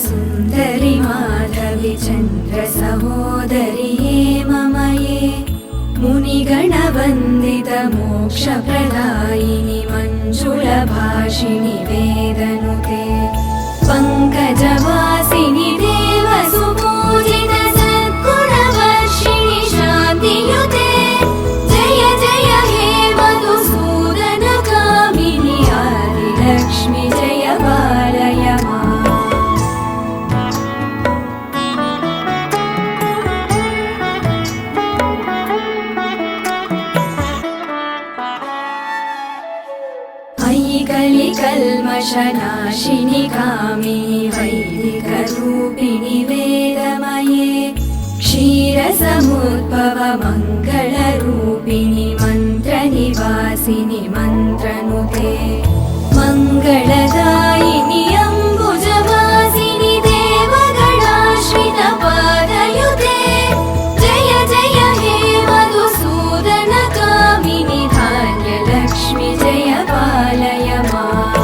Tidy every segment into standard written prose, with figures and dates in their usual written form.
सुन्दरि माधवि चन्द्र सहोदरि हेममये मुनिगणवन्दित मोक्षप्रदायिनि मञ्जुलभाषिणि वेदनुते पङ्कजवासिनि देवसुपूजित सद्गुणवर्षिणि शान्तियुते जय जय हे मधुसूदन कामिनि आदिलक्ष्मि जय पालय माम्। अयि कलिकल्मषनाशिनि कामिनि वैदिकरूपिणि वेदमये क्षीरसमुद्भव मङ्गलरूपिणि मन्त्रनिवासिनि मन्त्रनुते मङ्गलदायिनि अम्बुजवासिनि देवगणाश्रित पादयुते जय जय हे मधुसूदन कामिनि धान्यलक्ष्मि जय पालय माम्।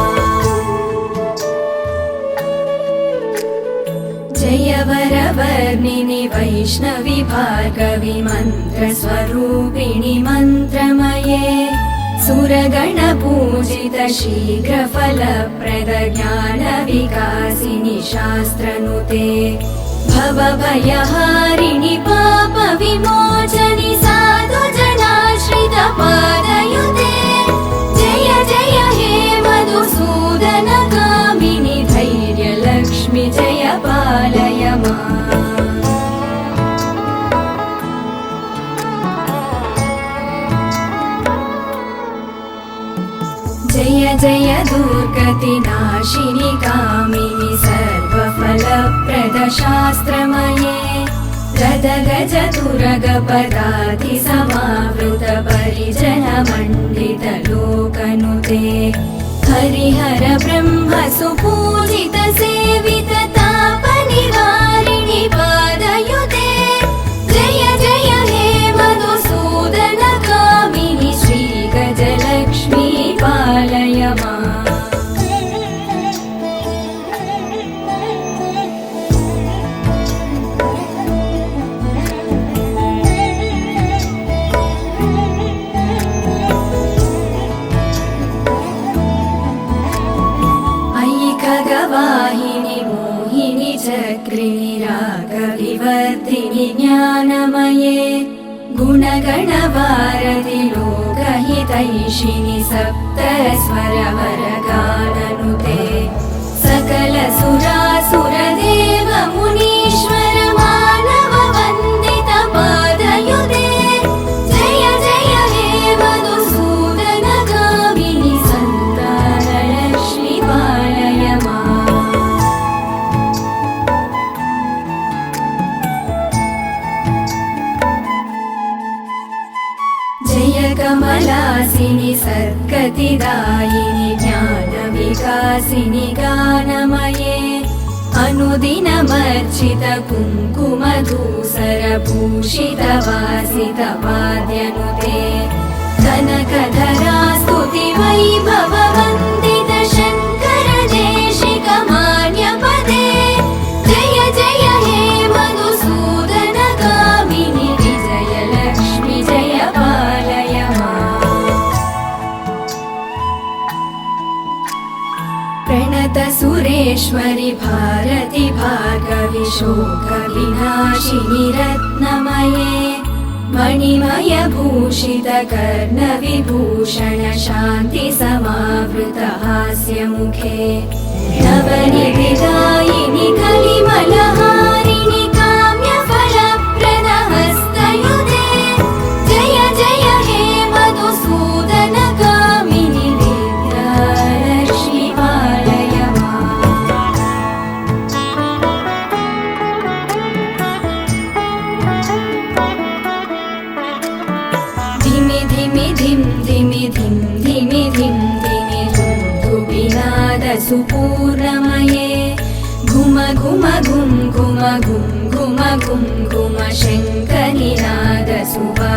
जय वरवर्णिनि वैष्णवि भार्गवि मन्त्रस्वरूपिणि मन्त्रमये सुरगणपूजित शीघ्रफलप्रद ज्ञानविकासिनि शास्त्रनुते भवभयहारिणि पापविमोचनि साधुजनाश्रित पादयुते जय जय हे मधुसूदन कामिनि धैर्यलक्ष्मि जय पालय माम्। जय जय दुर्गतिनाशिनि कामिनि सर्वफलप्रद शास्त्रमये गदगज तुरगपदाति समावृत परिजनमण्डित लोकनुते हरिहर ब्रह्म सुपूजित सेवित तापनिवारिणि पादयुते जय जय हे मधुसूदन कामिनि श्रीगजलक्ष्मी पालय माम्। अयि खगवाहिनि मोहिनि चक्रिणि रागविवर्धिनि ज्ञानमये गुणगणवारधि लोकहितैषिणि सप्तस्वरवरगाननुते सकल सुरासुरदेव मुनीश्वर मानव वन्दित पादयुते जय जय हे मधुसूदन कामिनि सन्तानलक्ष्मि पालय माम्। जय कमलासिनि सद्गतिदायिनि ज्ञानविकासिनि गानमये अनुदिनमर्चित कुङ्कुमधूसरभूषित वासित वाद्यनुते कनकधरा स्तुति वैभव वन्दित शङ्कर देशिक मान्यपदे जय जय हे मधुसूदन कामिनि विजयलक्ष्मि जय पालय माम्। प्रणत सुरेश्वरि भारति भार्गवि शोकविनाशिनि रत्नमये मणिमय भूषित कर्णविभूषण शान्ति समावृत हास्यमुखे नवनिधिदायिनि कलिमलहारिणि काम्यफलप्रद हस्तयुते जय जय हे मधुसूदन कामिनि विद्यालक्ष्मि पालय माम्। धिमि धिमि धिम धिमि धिम धिमि धिम धिमि धुम धुबिनाद सुपूर्णमये घुम घुम घुम घुम घुम घुम घुम घुम शङ्कनिनाद सुवा